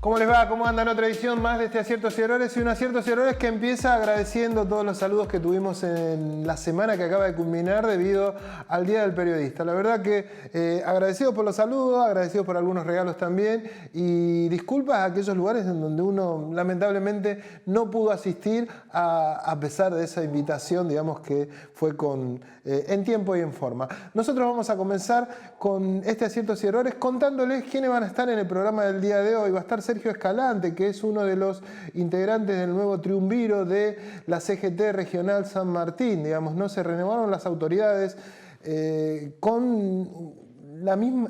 ¿Cómo les va? ¿Cómo andan? Otra edición más de este Aciertos y Errores, y un Aciertos y Errores que empieza agradeciendo todos los saludos que tuvimos en la semana que acaba de culminar debido al Día del Periodista. La verdad que agradecidos por los saludos, agradecidos por algunos regalos también, y disculpas a aquellos lugares en donde uno lamentablemente no pudo asistir a pesar de esa invitación, digamos, que fue en tiempo y en forma. Nosotros vamos a comenzar con este Aciertos y Errores contándoles quiénes van a estar en el programa del día de hoy. Va a estar Sergio Escalante, que es uno de los integrantes del nuevo triunviro de la CGT Regional San Martín. Digamos, no se renovaron las autoridades con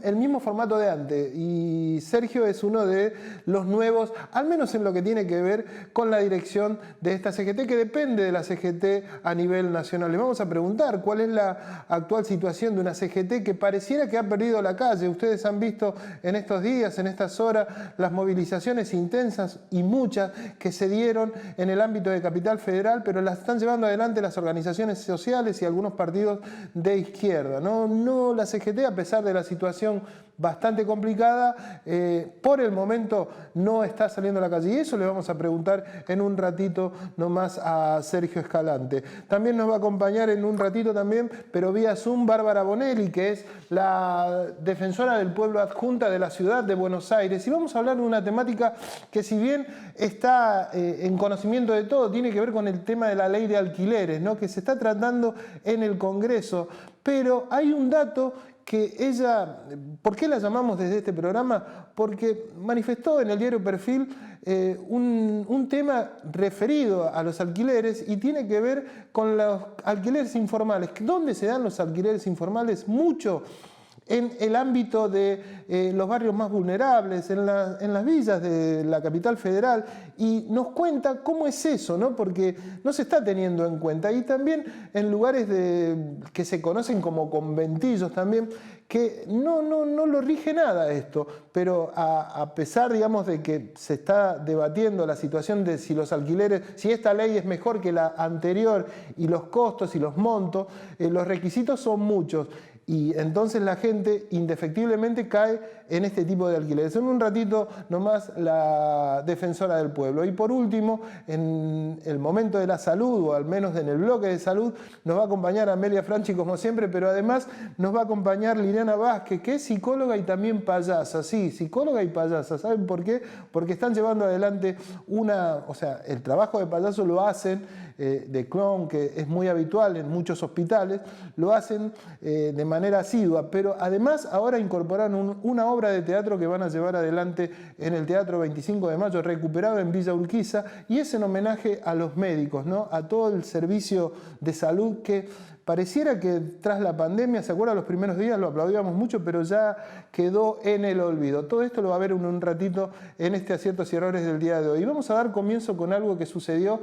el mismo formato de antes, y Sergio es uno de los nuevos, al menos en lo que tiene que ver con la dirección de esta CGT, que depende de la CGT a nivel nacional. Le vamos a preguntar cuál es la actual situación de una CGT que pareciera que ha perdido la calle. Ustedes han visto en estos días, en estas horas, las movilizaciones intensas y muchas que se dieron en el ámbito de Capital Federal, pero las están llevando adelante las organizaciones sociales y algunos partidos de izquierda. No la CGT, a pesar de la situación bastante complicada, por el momento no está saliendo a la calle, y eso le vamos a preguntar en un ratito nomás a Sergio Escalante. También nos va a acompañar en un ratito también, pero vía Zoom, Bárbara Bonelli, que es la defensora del pueblo adjunta de la ciudad de Buenos Aires, y vamos a hablar de una temática que, si bien está en conocimiento de todo, tiene que ver con el tema de la ley de alquileres, ¿no?, que se está tratando en el Congreso, pero hay un dato que ella, ¿por qué la llamamos desde este programa? Porque manifestó en el diario Perfil un tema referido a los alquileres, y tiene que ver con los alquileres informales. ¿Dónde se dan los alquileres informales? Mucho en el ámbito de los barrios más vulnerables, en las villas de la Capital Federal, y nos cuenta cómo es eso, ¿no? Porque no se está teniendo en cuenta. Y también en lugares que se conocen como conventillos también, que no lo rige nada esto, pero a pesar, digamos, de que se está debatiendo la situación de si los alquileres, si esta ley es mejor que la anterior, y los costos y los montos, los requisitos son muchos. Y entonces la gente indefectiblemente cae en este tipo de alquileres. En un ratito nomás la defensora del pueblo. Y por último, en el momento de la salud, o al menos en el bloque de salud, nos va a acompañar Amelia Franchi como siempre, pero además nos va a acompañar Liliana Vázquez, que es psicóloga y también payasa. Sí, psicóloga y payasa. ¿Saben por qué? Porque están llevando adelante el trabajo de payaso lo hacen, de clown, que es muy habitual en muchos hospitales, lo hacen de manera asidua, pero además ahora incorporaron una obra de teatro que van a llevar adelante en el Teatro 25 de Mayo, recuperado en Villa Urquiza, y es en homenaje a los médicos, ¿no?, a todo el servicio de salud que pareciera que tras la pandemia, ¿se acuerdan? Los primeros días lo aplaudíamos mucho, pero ya quedó en el olvido. Todo esto lo va a ver en un ratito en este Aciertos y Errores del día de hoy. Y vamos a dar comienzo con algo que sucedió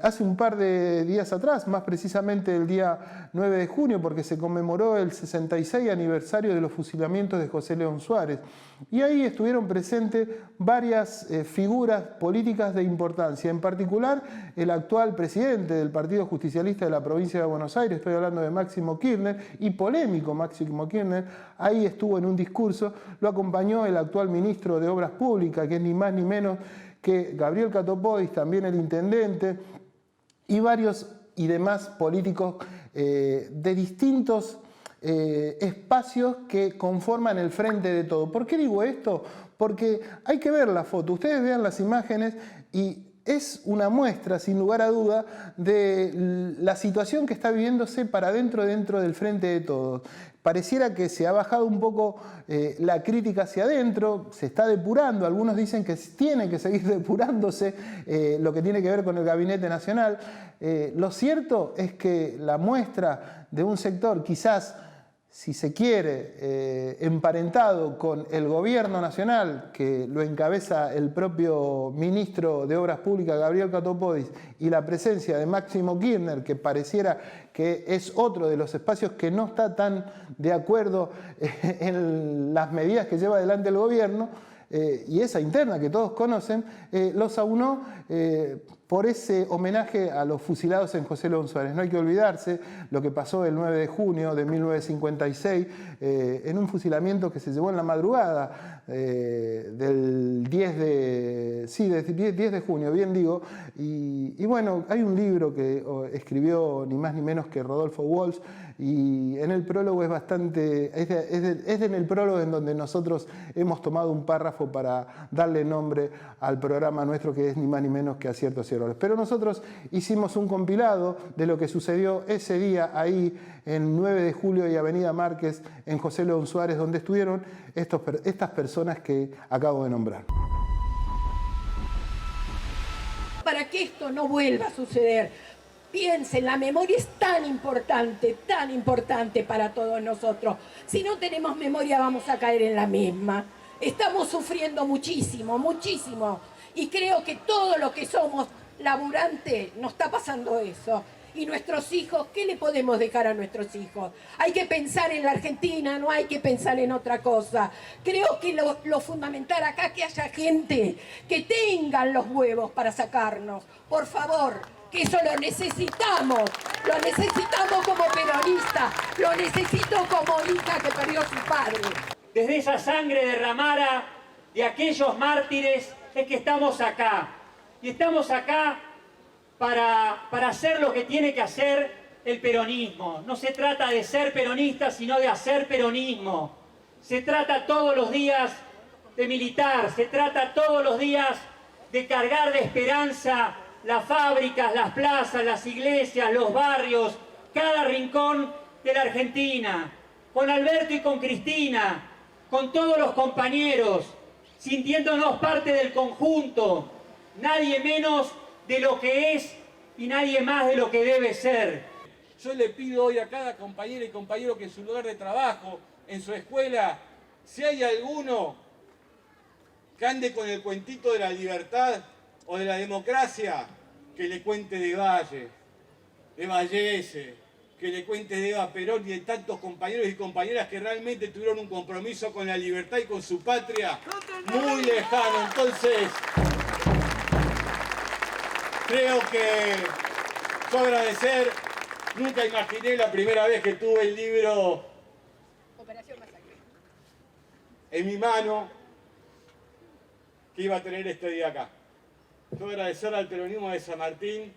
hace un par de días atrás, más precisamente el día 9 de junio, porque se conmemoró el 66 aniversario de los fusilamientos de José León Suárez. Y ahí estuvieron presentes varias figuras políticas de importancia, en particular el actual presidente del Partido Justicialista de la provincia de Buenos Aires, estoy hablando de Máximo Kirchner, y polémico Máximo Kirchner. Ahí estuvo en un discurso, lo acompañó el actual ministro de Obras Públicas, que es ni más ni menos que Gabriel Catopodis, también el intendente, y varios y demás políticos de distintos espacios que conforman el Frente de Todo. ¿Por qué digo esto? Porque hay que ver la foto. Ustedes vean las imágenes y es una muestra, sin lugar a duda, de la situación que está viviéndose para dentro del Frente de Todos. Pareciera que se ha bajado un poco la crítica hacia adentro, se está depurando. Algunos dicen que tiene que seguir depurándose lo que tiene que ver con el Gabinete Nacional. Lo cierto es que la muestra de un sector, quizás, si se quiere, emparentado con el gobierno nacional, que lo encabeza el propio ministro de Obras Públicas, Gabriel Catopodis, y la presencia de Máximo Kirchner, que pareciera que es otro de los espacios que no está tan de acuerdo en las medidas que lleva adelante el gobierno, y esa interna que todos conocen, los aunó por ese homenaje a los fusilados en José León Suárez. No hay que olvidarse lo que pasó el 9 de junio de 1956 en un fusilamiento que se llevó en la madrugada del 10 de junio, bien digo. Y bueno, hay un libro que escribió ni más ni menos que Rodolfo Walsh, y en el prólogo es bastante, es en el prólogo en donde nosotros hemos tomado un párrafo para darle nombre al programa nuestro, que es ni más ni menos que Aciertos y Errores. Pero nosotros hicimos un compilado de lo que sucedió ese día ahí en 9 de julio y Avenida Márquez, en José León Suárez, donde estuvieron estas personas que acabo de nombrar. Para que esto no vuelva a suceder, piensen, la memoria es tan importante para todos nosotros. Si no tenemos memoria vamos a caer en la misma. Estamos sufriendo muchísimo, muchísimo. Y creo que todo lo que somos laburantes nos está pasando eso. Y nuestros hijos, ¿qué le podemos dejar a nuestros hijos? Hay que pensar en la Argentina, no hay que pensar en otra cosa. Creo que lo fundamental acá es que haya gente que tengan los huevos para sacarnos. Por favor, que eso lo necesitamos como peronista, lo necesito como hija que perdió a su padre. Desde esa sangre derramada de aquellos mártires es que estamos acá. Y estamos acá para hacer lo que tiene que hacer el peronismo. No se trata de ser peronista, sino de hacer peronismo. Se trata todos los días de militar, se trata todos los días de cargar de esperanza las fábricas, las plazas, las iglesias, los barrios, cada rincón de la Argentina, con Alberto y con Cristina, con todos los compañeros, sintiéndonos parte del conjunto, nadie menos de lo que es y nadie más de lo que debe ser. Yo le pido hoy a cada compañera y compañero que en su lugar de trabajo, en su escuela, si hay alguno que ande con el cuentito de la libertad o de la democracia, que le cuente de Valle, de Vallese, que le cuente de Eva Perón y de tantos compañeros y compañeras que realmente tuvieron un compromiso con la libertad y con su patria muy lejano. Entonces, creo que yo agradecer, nunca imaginé la primera vez que tuve el libro en mi mano que iba a tener este día acá. Yo agradecer al peronismo de San Martín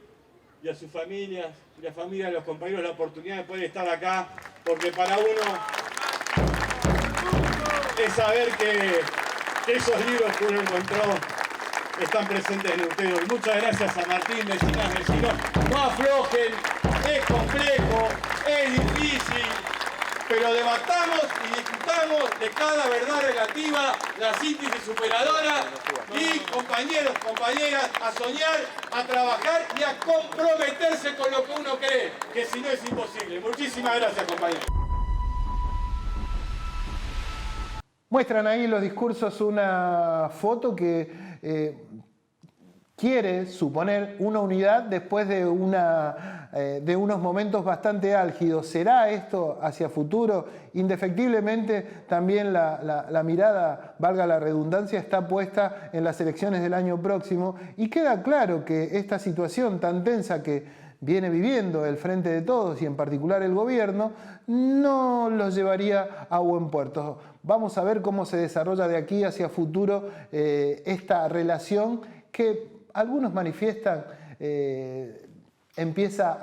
y a sus familias, y la familia de los compañeros, la oportunidad de poder estar acá, porque para uno es saber que esos libros que uno encontró están presentes en ustedes. Muchas gracias a Martín, vecinas, vecinos. No aflojen, es complejo, es difícil, pero debatamos y discutamos de cada verdad relativa, la síntesis superadora, y compañeros, compañeras, a soñar, a trabajar y a comprometerse con lo que uno cree, que si no es imposible. Muchísimas gracias, compañeros. Muestran ahí los discursos una foto que quiere suponer una unidad después de unos momentos bastante álgidos. ¿Será esto hacia futuro? Indefectiblemente también la mirada, valga la redundancia, está puesta en las elecciones del año próximo, y queda claro que esta situación tan tensa que viene viviendo el Frente de Todos y en particular el gobierno, no los llevaría a buen puerto. Vamos a ver cómo se desarrolla de aquí hacia futuro esta relación que algunos manifiestan empieza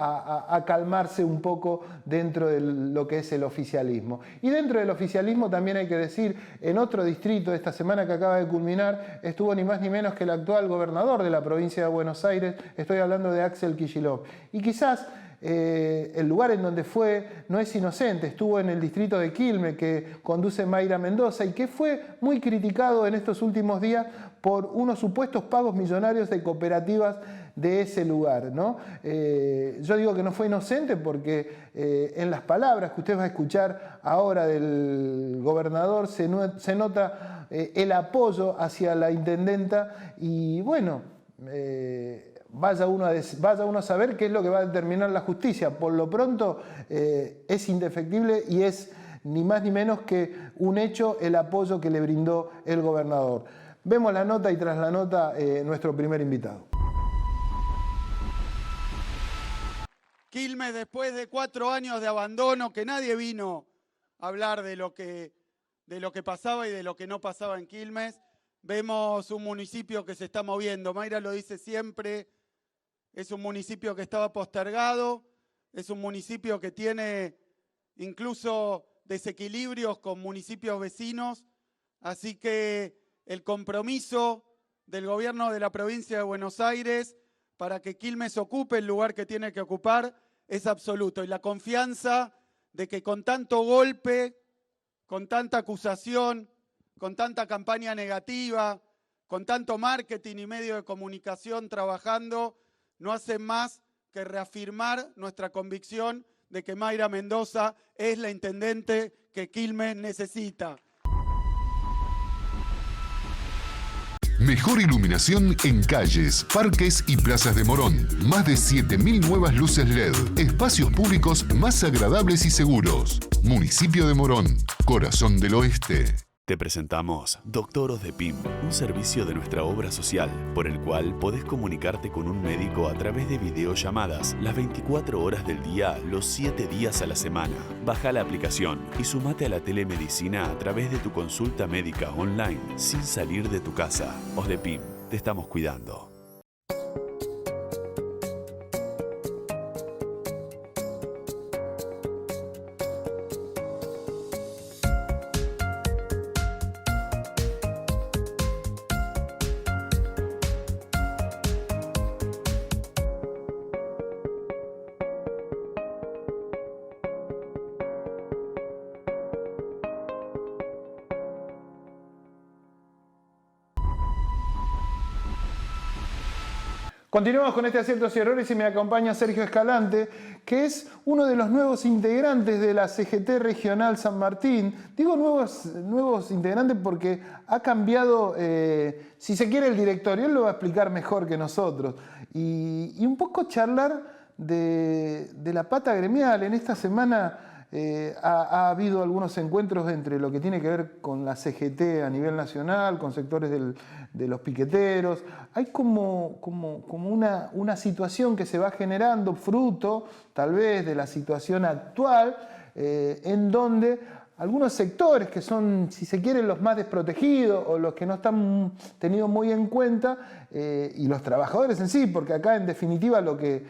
a calmarse un poco dentro de lo que es el oficialismo. Y dentro del oficialismo también hay que decir, en otro distrito, esta semana que acaba de culminar, estuvo ni más ni menos que el actual gobernador de la provincia de Buenos Aires, estoy hablando de Axel Kicillof. Y quizás el lugar en donde fue no es inocente, estuvo en el distrito de Quilmes, que conduce Mayra Mendoza, y que fue muy criticado en estos últimos días por unos supuestos pagos millonarios de cooperativas de ese lugar, ¿no? Yo digo que no fue inocente porque en las palabras que usted va a escuchar ahora del gobernador se nota el apoyo hacia la intendenta, y bueno, vaya uno a saber qué es lo que va a determinar la justicia. Por lo pronto es indefectible y es ni más ni menos que un hecho el apoyo que le brindó el gobernador. Vemos la nota y tras la nota nuestro primer invitado. Quilmes, después de 4 años de abandono, que nadie vino a hablar de lo que pasaba y de lo que no pasaba en Quilmes, vemos un municipio que se está moviendo. Mayra lo dice siempre, es un municipio que estaba postergado, es un municipio que tiene incluso desequilibrios con municipios vecinos, así que el compromiso del gobierno de la provincia de Buenos Aires para que Quilmes ocupe el lugar que tiene que ocupar es absoluto. Y la confianza de que con tanto golpe, con tanta acusación, con tanta campaña negativa, con tanto marketing y medio de comunicación trabajando, no hacen más que reafirmar nuestra convicción de que Mayra Mendoza es la intendente que Quilmes necesita. Mejor iluminación en calles, parques y plazas de Morón. Más de 7.000 nuevas luces LED. Espacios públicos más agradables y seguros. Municipio de Morón, corazón del oeste. Te presentamos Doctor Osdepim, un servicio de nuestra obra social, por el cual podés comunicarte con un médico a través de videollamadas las 24 horas del día, los 7 días a la semana. Baja la aplicación y sumate a la telemedicina a través de tu consulta médica online, sin salir de tu casa. Osdepim, te estamos cuidando. Continuamos con este Aciertos y Errores y me acompaña Sergio Escalante, que es uno de los nuevos integrantes de la CGT Regional San Martín. Digo nuevos integrantes porque ha cambiado, si se quiere, el directorio. Él lo va a explicar mejor que nosotros. Y un poco charlar de la pata gremial. En esta semana ha habido algunos encuentros entre lo que tiene que ver con la CGT a nivel nacional, con sectores de los piqueteros. Hay como una situación que se va generando, fruto tal vez de la situación actual, en donde algunos sectores que son, si se quiere, los más desprotegidos o los que no están tenidos muy en cuenta, y los trabajadores en sí, porque acá en definitiva lo que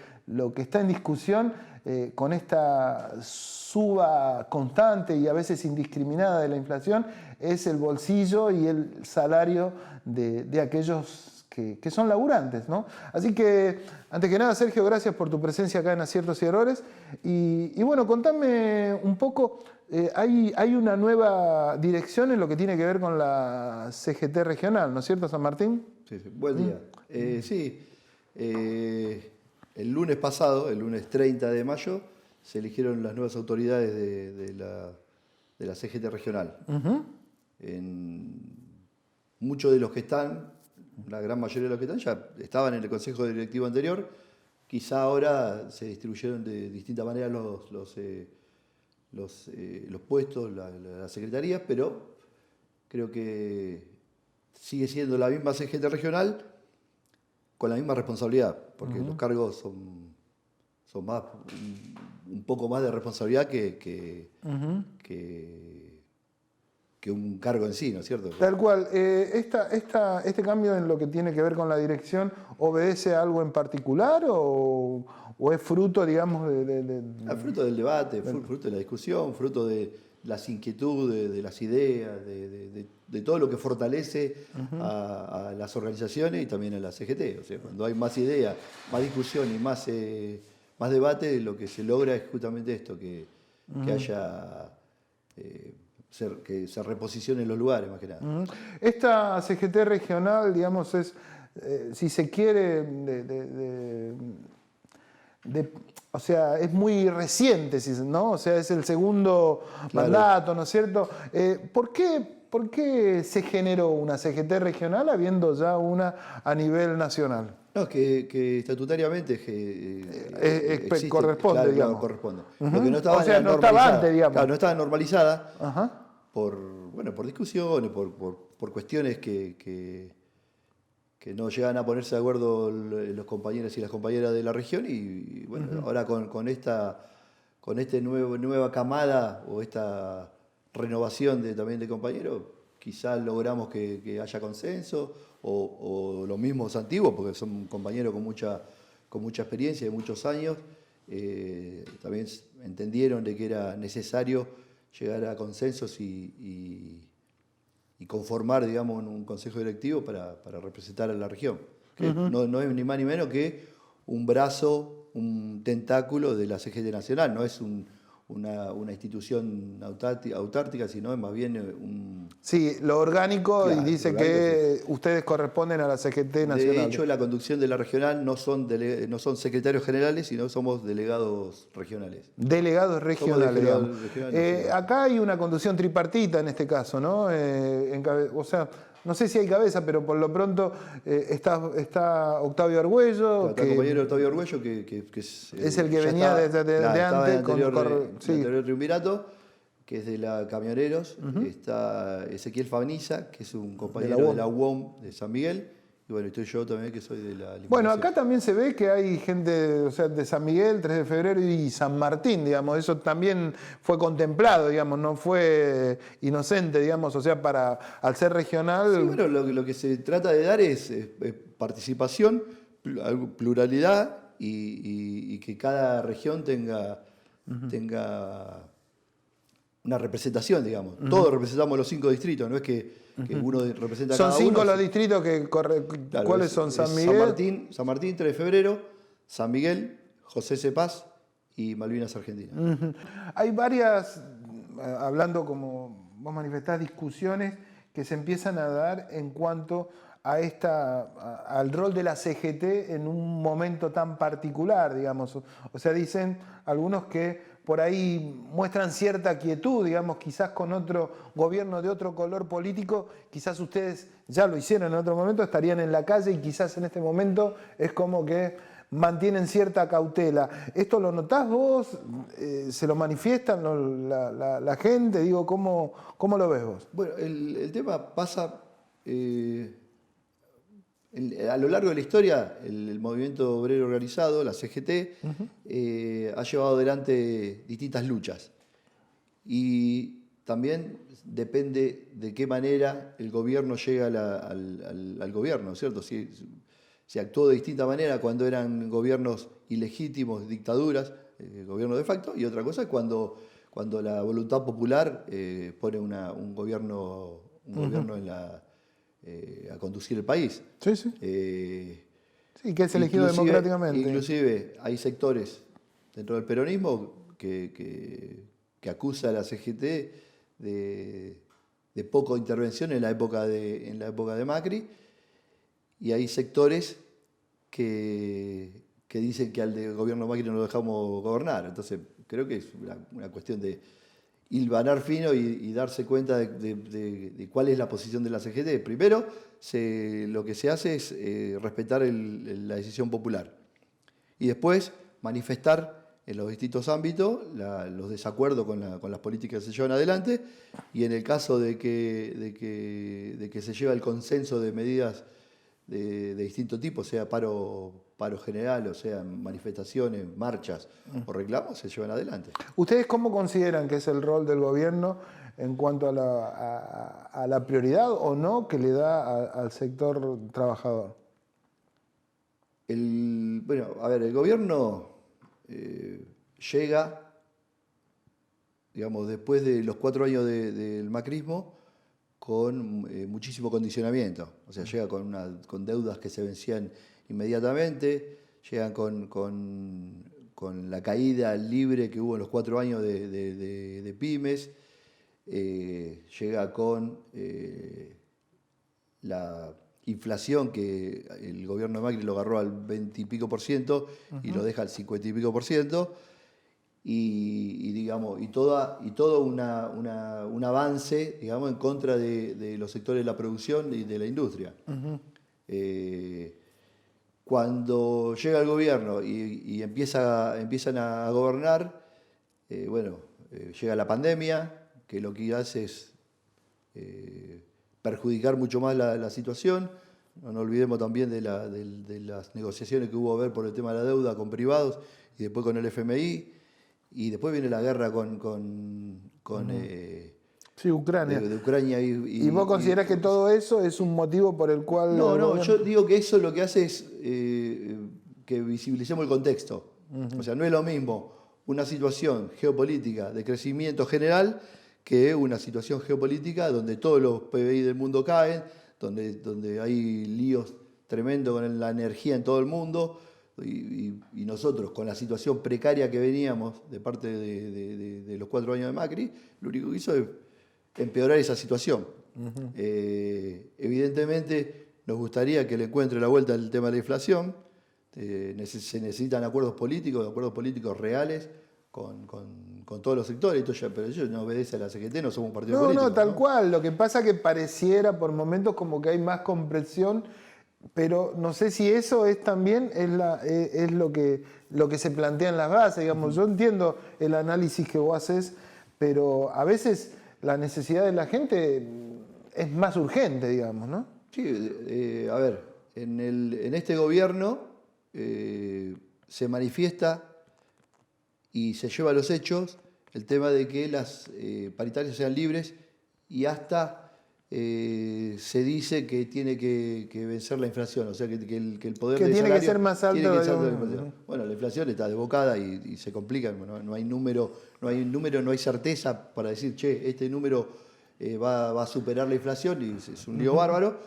está en discusión con esta suba constante y a veces indiscriminada de la inflación es el bolsillo y el salario de aquellos que son laburantes, ¿no? Así que, antes que nada, Sergio, gracias por tu presencia acá en Aciertos y Errores. Y bueno, contame un poco, hay una nueva dirección en lo que tiene que ver con la CGT regional, ¿no es cierto, San Martín? Sí, sí. Buen día. El lunes pasado, el lunes 30 de mayo, se eligieron las nuevas autoridades de la CGT regional. Muchos de los que están, la gran mayoría de los que están, ya estaban en el consejo directivo anterior. Quizá ahora se distribuyeron de distinta manera los puestos, las secretarías, pero creo que sigue siendo la misma CGT regional con la misma responsabilidad, porque los cargos son más, un poco más de responsabilidad que un cargo en sí, ¿no es cierto? Tal cual. ¿Este cambio en lo que tiene que ver con la dirección obedece a algo en particular o es fruto, digamos, fruto del debate, fruto de la discusión, fruto de las inquietudes, de las ideas, de todo lo que fortalece a las organizaciones y también a la CGT. O sea, cuando hay más ideas, más discusión y más debate, lo que se logra es justamente esto, que haya... que se reposicionen los lugares, más que nada. Esta CGT regional, digamos, es, si se quiere, o sea, es muy reciente, ¿no? O sea, es el segundo mandato, ¿no es cierto? ¿Por qué se generó una CGT regional habiendo ya una a nivel nacional? No, que estatutariamente existe, corresponde, claro, digamos. Corresponde. Lo que no estaba, o sea, no estaba antes, digamos. Claro, no estaba normalizada por discusiones, por cuestiones que que no llegan a ponerse de acuerdo los compañeros y las compañeras de la región y bueno, ahora con esta nueva camada o esta renovación también de compañeros, quizás logramos que haya consenso o los mismos antiguos, porque son compañeros con mucha experiencia de muchos años, también entendieron de que era necesario llegar a consensos y conformar, digamos, un consejo directivo para representar a la región. Que no es ni más ni menos que un brazo, un tentáculo de la CGT Nacional, no es una institución autártica, sino es más bien un... Sí, lo orgánico, Claro, y dice lo orgánico, que ustedes corresponden a la CGT Nacional. De hecho, la conducción de la regional no son secretarios generales, sino somos delegados regionales. Delegados regionales, delegados digamos. regionales, sí. Acá hay una conducción tripartita en este caso, ¿no? O sea, no sé si hay cabeza, pero por lo pronto está Octavio Argüello. El compañero Octavio Argüello, que es el que ya venía estaba- de estaba antes. en el anterior, Sí. el anterior triunvirato, que es de la Camioneros. Está Ezequiel Fabaniza, que es un compañero de la UOM de San Miguel. Y bueno, estoy yo también, que soy de la Limpiación. Bueno, acá también se ve que hay gente, o sea, de San Miguel, 3 de febrero y San Martín, digamos. Eso también fue contemplado, digamos, no fue inocente, digamos, o sea, al ser regional... Sí, bueno, lo que se trata de dar es participación, pluralidad y que cada región tenga una representación, digamos. Todos representamos los 5 distritos, no es que uno representa a Son cada 5 uno. los distritos que Claro, ¿cuáles son? San Miguel. San Martín, 3 de febrero, San Miguel, José C. Paz y Malvinas Argentina. Hay varias, hablando como vos manifestás, discusiones que se empiezan a dar en cuanto al rol de la CGT en un momento tan particular, digamos. O sea, dicen algunos que por ahí muestran cierta quietud, digamos, quizás con otro gobierno de otro color político, quizás ustedes ya lo hicieron en otro momento, estarían en la calle y quizás en este momento es como que mantienen cierta cautela. ¿Esto lo notás vos? ¿Se lo manifiestan la gente? Digo, ¿cómo lo ves vos? Bueno, el tema pasa... a lo largo de la historia, el movimiento obrero organizado, la CGT, ha llevado adelante distintas luchas. Y también depende de qué manera el gobierno llega al gobierno, ¿cierto? Si actuó de distinta manera cuando eran gobiernos ilegítimos, dictaduras, gobierno de facto, y otra cosa es cuando la voluntad popular pone un gobierno a conducir el país. Sí, sí. Sí, que es elegido democráticamente. Inclusive hay sectores dentro del peronismo que acusa a la CGT de poca intervención en la época de Macri, y hay sectores que dicen que al gobierno Macri no lo dejamos gobernar. Entonces creo que es una cuestión de hilvanar fino y darse cuenta de cuál es la posición de la CGT. Primero, lo que se hace es respetar la decisión popular. Y después, manifestar en los distintos ámbitos los desacuerdos con las políticas que se llevan adelante. Y en el caso de que se lleva el consenso de medidas de distinto tipo, sea paro general, o sea manifestaciones, marchas o reclamos, se llevan adelante. ¿Ustedes cómo consideran que es el rol del gobierno en cuanto a la prioridad o no que le da al sector trabajador? Bueno, a ver, el gobierno llega, digamos, después de los 4 años del macrismo, con muchísimo condicionamiento. O sea, llega con deudas que se vencían inmediatamente, llegan con la caída libre que hubo en los 4 años de pymes, llega con la inflación que el gobierno de Macri lo agarró al 20 y pico % y lo deja al 50 y pico %. Y digamos, y todo un avance, digamos, en contra de los sectores de la producción y de la industria. Cuando llega el gobierno y empiezan a gobernar, llega la pandemia, que lo que hace es perjudicar mucho más la situación, No nos olvidemos también de las negociaciones que hubo a ver por el tema de la deuda con privados y después con el FMI. Y después viene la guerra Sí, Ucrania. de Ucrania. ¿Y vos considerás que todo eso es un motivo por el cual... No, yo digo que eso lo que hace es que visibilicemos el contexto. O sea, no es lo mismo una situación geopolítica de crecimiento general que una situación geopolítica donde todos los PBI del mundo caen, donde hay líos tremendos con la energía en todo el mundo, y nosotros con la situación precaria que veníamos de parte de los 4 años de Macri, lo único que hizo es empeorar esa situación. Evidentemente nos gustaría que le encuentre la vuelta al tema de la inflación. Se necesitan acuerdos políticos reales con todos los sectores. Pero ellos no obedecen a la CGT, no somos un partido político. No, tal cual. Lo que pasa es que pareciera por momentos como que hay más comprensión, pero no sé si eso es también es lo que se plantea en las bases. Digamos. Yo entiendo el análisis que vos haces, pero a veces la necesidad de la gente es más urgente, digamos, ¿no? Sí, a ver, en este gobierno se manifiesta y se lleva a los hechos el tema de que las paritarias sean libres y hasta se dice que tiene que vencer la inflación, o sea que el poder que de tiene salario que ser más alto. tiene que ser de la inflación. Bueno, la inflación está desbocada y se complica, no hay número, no hay certeza para decir, che, este número va a superar la inflación y es un lío bárbaro,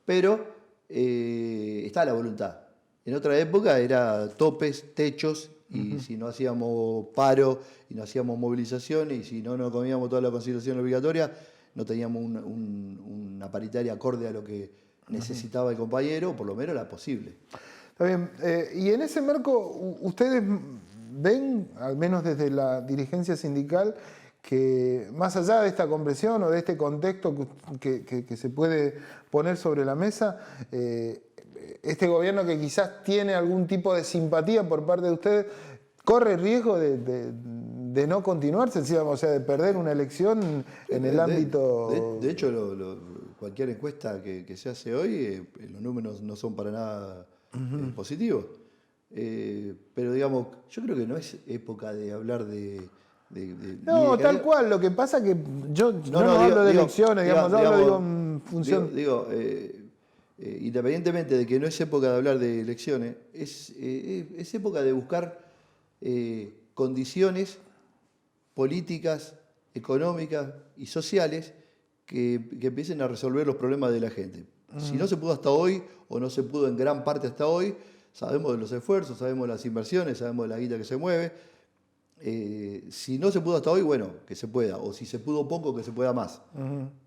pero está la voluntad. En otra época era topes, techos, y si no hacíamos paro y no hacíamos movilización y si no nos comíamos toda la conciliación obligatoria, no teníamos una paritaria acorde a lo que necesitaba el compañero, o por lo menos la posible. Está bien. Y en ese marco, ¿ustedes ven, al menos desde la dirigencia sindical, que más allá de esta comprensión o de este contexto que se puede poner sobre la mesa, este gobierno que quizás tiene algún tipo de simpatía por parte de ustedes, corre riesgo de no continuar, sencillamente, o sea, de perder una elección en el ámbito... De hecho, cualquier encuesta que se hace hoy, los números no son para nada positivos. Pero digamos, yo creo que no es época de hablar de no, tal cual. Lo que pasa que yo no hablo de elecciones, digamos, yo hablo en función... Independientemente de que no es época de hablar de elecciones, es época de buscar condiciones políticas, económicas y sociales que empiecen a resolver los problemas de la gente. Si no se pudo hasta hoy, o no se pudo en gran parte hasta hoy, sabemos de los esfuerzos, sabemos de las inversiones, sabemos de la guita que se mueve. Si no se pudo hasta hoy, bueno, que se pueda. O si se pudo poco, que se pueda más.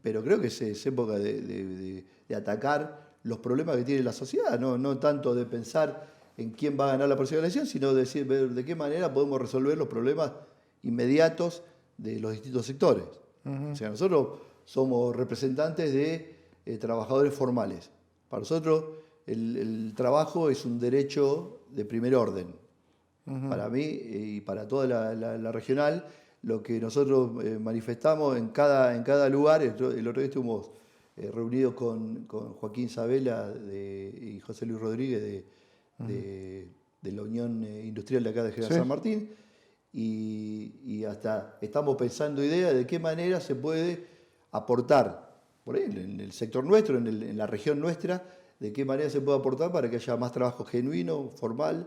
Pero creo que es época de atacar los problemas que tiene la sociedad, no tanto de pensar en quién va a ganar la próxima elección, sino de ver de qué manera podemos resolver los problemas inmediatos de los distintos sectores. O sea, nosotros somos representantes de trabajadores formales. Para nosotros el trabajo es un derecho de primer orden. Para mí y para toda la regional, lo que nosotros manifestamos en cada lugar, el otro día estuvimos reunidos con Joaquín Sabela y José Luis Rodríguez de la Unión Industrial de acá de General San Martín, y hasta estamos pensando ideas de qué manera se puede aportar, por ahí en el sector nuestro, en la región nuestra, de qué manera se puede aportar para que haya más trabajo genuino, formal,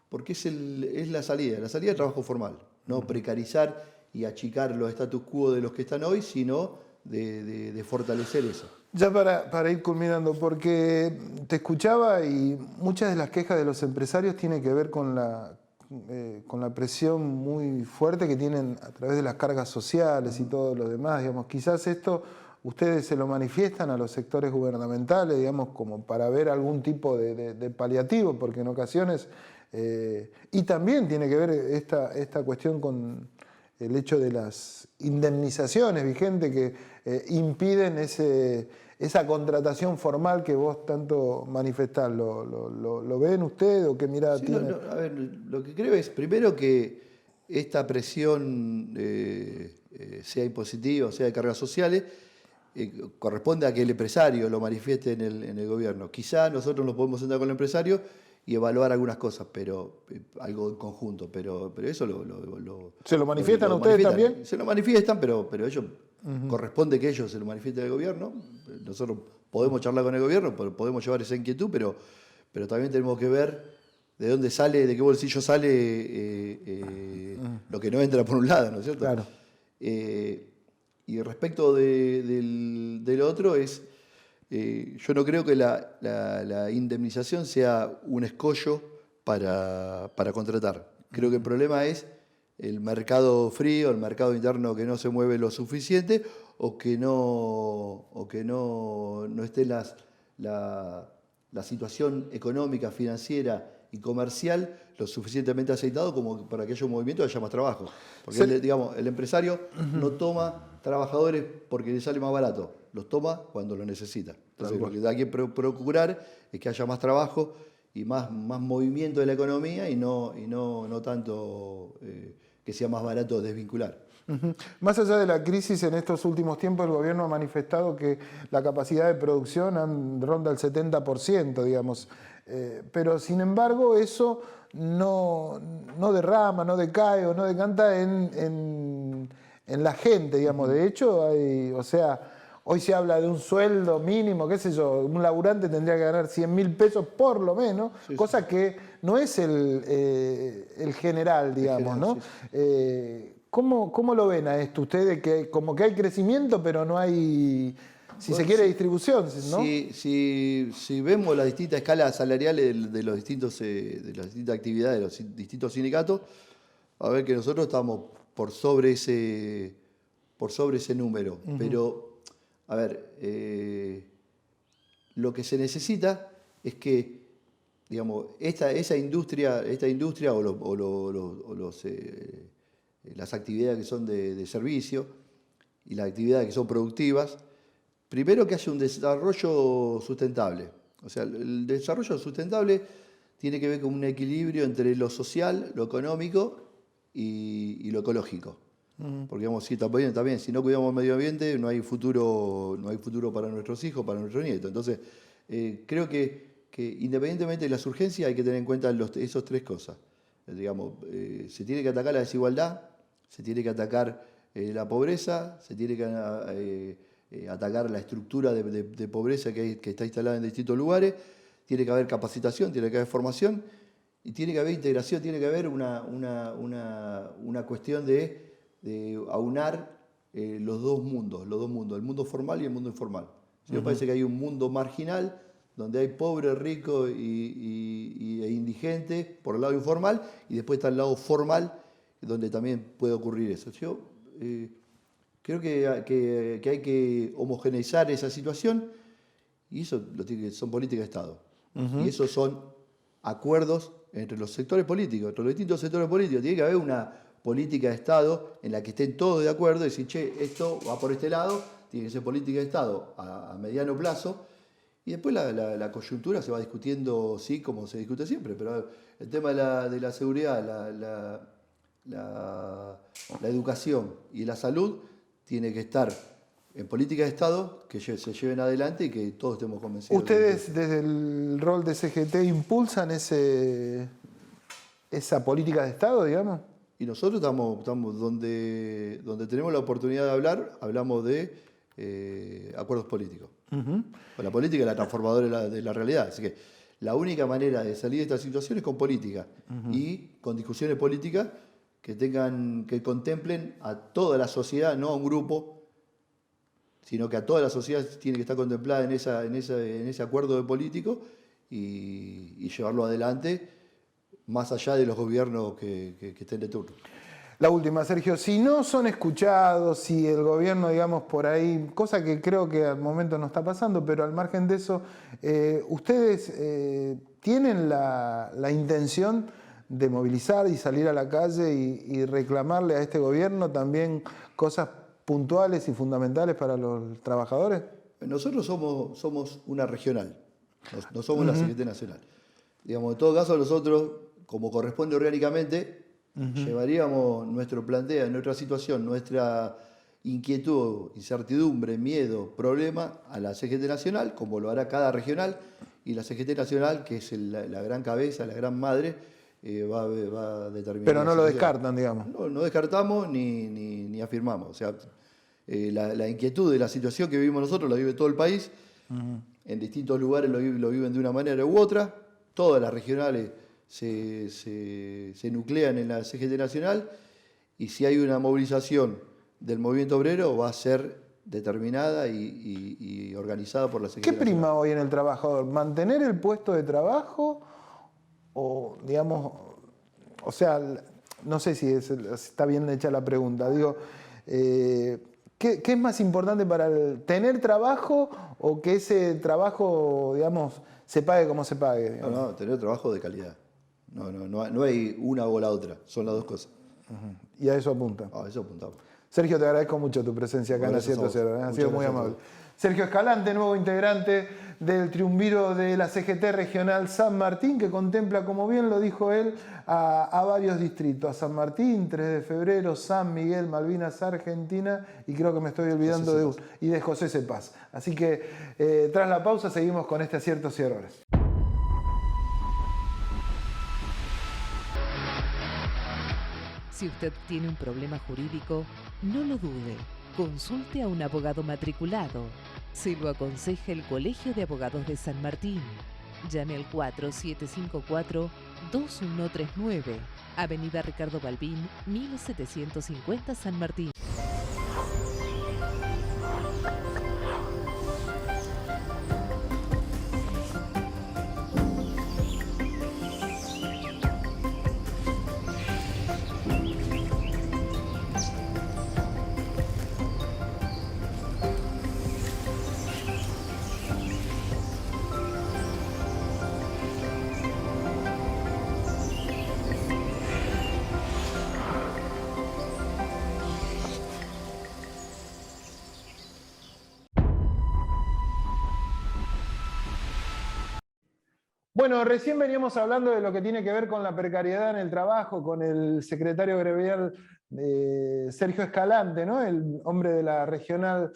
porque es la salida del trabajo formal, no precarizar y achicar los status quo de los que están hoy, sino de fortalecer eso. Ya para ir culminando, porque te escuchaba y muchas de las quejas de los empresarios tienen que ver con la presión muy fuerte que tienen a través de las cargas sociales y todo lo demás. Digamos, quizás esto ustedes se lo manifiestan a los sectores gubernamentales, digamos, como para ver algún tipo de paliativo, porque en ocasiones... y también tiene que ver esta cuestión con el hecho de las indemnizaciones vigentes que impiden esa contratación formal que vos tanto manifestás. ¿Lo ven ustedes o qué mirada tienen? A ver, lo que creo es, primero, que esta presión sea impositiva, sea de cargas sociales, corresponde a que el empresario lo manifieste en el gobierno. Quizá nosotros nos podemos sentar con el empresario y evaluar algunas cosas, pero algo en conjunto, pero eso ¿Se lo manifiestan a ustedes también? Se lo manifiestan, pero ellos corresponde que ellos se lo manifiesten al gobierno. Nosotros podemos charlar con el gobierno, podemos llevar esa inquietud, pero también tenemos que ver de dónde sale, de qué bolsillo sale lo que no entra por un lado, ¿no es cierto? Claro. Y respecto del otro yo no creo que la indemnización sea un escollo para contratar. Creo que el problema es el mercado frío, el mercado interno que no se mueve lo suficiente o que no esté la situación económica, financiera y comercial lo suficientemente aceitado como para que haya un movimiento y haya más trabajo. Porque el empresario no toma trabajadores porque le sale más barato, los toma cuando lo necesita. Entonces lo que hay que procurar es que haya más trabajo y más movimiento de la economía y no tanto que sea más barato desvincular. Más allá de la crisis, en estos últimos tiempos el gobierno ha manifestado que la capacidad de producción ronda el 70%, digamos. Pero sin embargo eso no derrama, no decae o no decanta en la gente, digamos. De hecho, hoy se habla de un sueldo mínimo, qué sé yo, un laburante tendría que ganar 100.000 pesos por lo menos, cosa que no es el general, digamos, ¿no? Sí. ¿Cómo lo ven a esto ustedes? Que como que hay crecimiento, pero no hay, si se quiere, distribución, ¿no? Si vemos las distintas escalas salariales de las distintas actividades de los distintos sindicatos, a ver que nosotros estamos por sobre ese número. Pero, a ver, lo que se necesita es que, digamos, esa industria o las actividades que son de servicio y las actividades que son productivas, primero que haya un desarrollo sustentable. O sea, el desarrollo sustentable tiene que ver con un equilibrio entre lo social, lo económico y lo ecológico. Porque digamos, sí, también, si no cuidamos el medio ambiente, no hay futuro para nuestros hijos, para nuestros nietos. Entonces, creo que independientemente de las urgencias hay que tener en cuenta esas tres cosas. Digamos, se tiene que atacar la desigualdad, se tiene que atacar la pobreza, se tiene que atacar la estructura de pobreza que está instalada en distintos lugares, tiene que haber capacitación, tiene que haber formación y tiene que haber integración, tiene que haber una cuestión de aunar los dos mundos, el mundo formal y el mundo informal. Me parece que hay un mundo marginal donde hay pobre, rico e indigente por el lado informal, y después está el lado formal, donde también puede ocurrir eso. Yo creo que hay que homogeneizar esa situación, y eso son políticas de Estado. Y esos son acuerdos entre los sectores políticos, entre los distintos sectores políticos. Tiene que haber una política de Estado en la que estén todos de acuerdo y decir, che, esto va por este lado, tiene que ser política de Estado a mediano plazo. Y después la coyuntura se va discutiendo, sí, como se discute siempre, pero el tema de la seguridad, la educación y la salud tiene que estar en política de Estado, que se lleven adelante y que todos estemos convencidos. ¿Ustedes desde el rol de CGT impulsan esa política de Estado, digamos? Y nosotros estamos donde tenemos la oportunidad de hablar, hablamos de acuerdos políticos. La política es la transformadora de la realidad. Así que la única manera de salir de esta situación es con política y con discusiones políticas que contemplen a toda la sociedad, no a un grupo, sino que a toda la sociedad tiene que estar contemplada en ese acuerdo de político y llevarlo adelante más allá de los gobiernos que estén de turno. La última, Sergio, si no son escuchados, si el gobierno, digamos, por ahí, cosa que creo que al momento no está pasando, pero al margen de eso, ¿ustedes tienen la intención de movilizar y salir a la calle y reclamarle a este gobierno también cosas puntuales y fundamentales para los trabajadores? Nosotros somos una regional, no somos la CGT nacional. Digamos, en todo caso, nosotros, como corresponde orgánicamente, llevaríamos nuestro planteo, nuestra situación, nuestra inquietud, incertidumbre, miedo, problema a la CGT Nacional, como lo hará cada regional, y la CGT Nacional, que es la gran cabeza, la gran madre, va a determinar. Pero no la lo situación. descartan, digamos. No descartamos ni afirmamos. O sea, la inquietud de la situación que vivimos nosotros la vive todo el país. En distintos lugares lo viven de una manera u otra. Todas las regionales se nuclean en la CGT Nacional, y si hay una movilización del movimiento obrero va a ser determinada y organizada por la CGT ¿Qué Nacional. prima hoy en el trabajador? ¿Mantener el puesto de trabajo? O, digamos, o sea, no sé si está bien hecha la pregunta. Digo, ¿qué es más importante para tener trabajo o que ese trabajo, digamos, se pague como se pague? No, tener trabajo de calidad. No hay una o la otra, son las dos cosas. Y a eso apunta. A eso apuntamos. Sergio, te agradezco mucho tu presencia acá en Acierto Cero. Ha sido muy amable. Sergio Escalante, nuevo integrante del triunviro de la CGT Regional San Martín, que contempla, como bien lo dijo él, a varios distritos. A San Martín, 3 de febrero, San Miguel, Malvinas, Argentina, y creo que me estoy olvidando de José Cepaz. Así que tras la pausa seguimos con este Aciertos y Errores. Si usted tiene un problema jurídico, no lo dude. Consulte a un abogado matriculado. Se lo aconseja el Colegio de Abogados de San Martín. Llame al 4754-2139, Avenida Ricardo Balbín, 1750 San Martín. Bueno, recién veníamos hablando de lo que tiene que ver con la precariedad en el trabajo, con el secretario gremial Sergio Escalante, ¿no? El hombre de la regional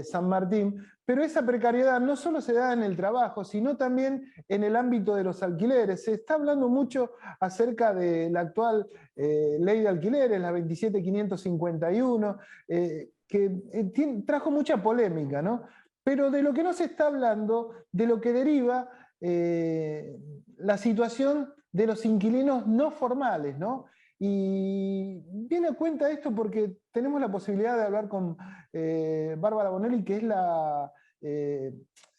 San Martín, pero esa precariedad no solo se da en el trabajo, sino también en el ámbito de los alquileres. Se está hablando mucho acerca de la actual ley de alquileres, la 27551, que trajo mucha polémica, ¿no? Pero de lo que no se está hablando, de lo que deriva la situación de los inquilinos no formales, ¿no? Y viene a cuenta esto porque tenemos la posibilidad de hablar con Bárbara Bonelli, que es la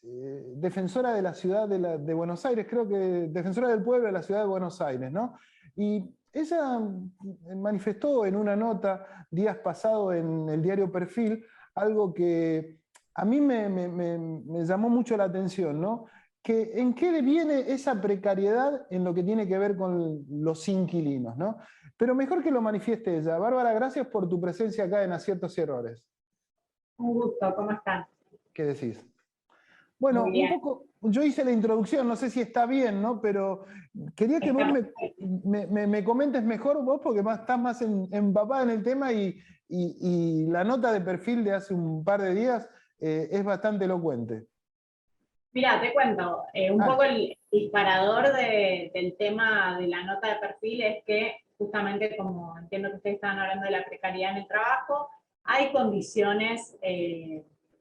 defensora de la ciudad de Buenos Aires, creo que defensora del pueblo de la ciudad de Buenos Aires, ¿no? Y ella manifestó en una nota días pasados en el diario Perfil algo que a mí me llamó mucho la atención, ¿no? Que ¿en qué deviene esa precariedad en lo que tiene que ver con los inquilinos, ¿no? Pero mejor que lo manifieste ella. Bárbara, gracias por tu presencia acá en Aciertos y Errores. Un gusto, ¿cómo están? ¿Qué decís? Bueno, un poco, yo hice la introducción, no sé si está bien, ¿no? Pero quería que vos me comentes mejor vos, porque estás más empapada en el tema y la nota de Perfil de hace un par de días es bastante elocuente. Mira, te cuento, un poco el disparador del tema de la nota de Perfil es que justamente como entiendo que ustedes estaban hablando de la precariedad en el trabajo, hay condiciones,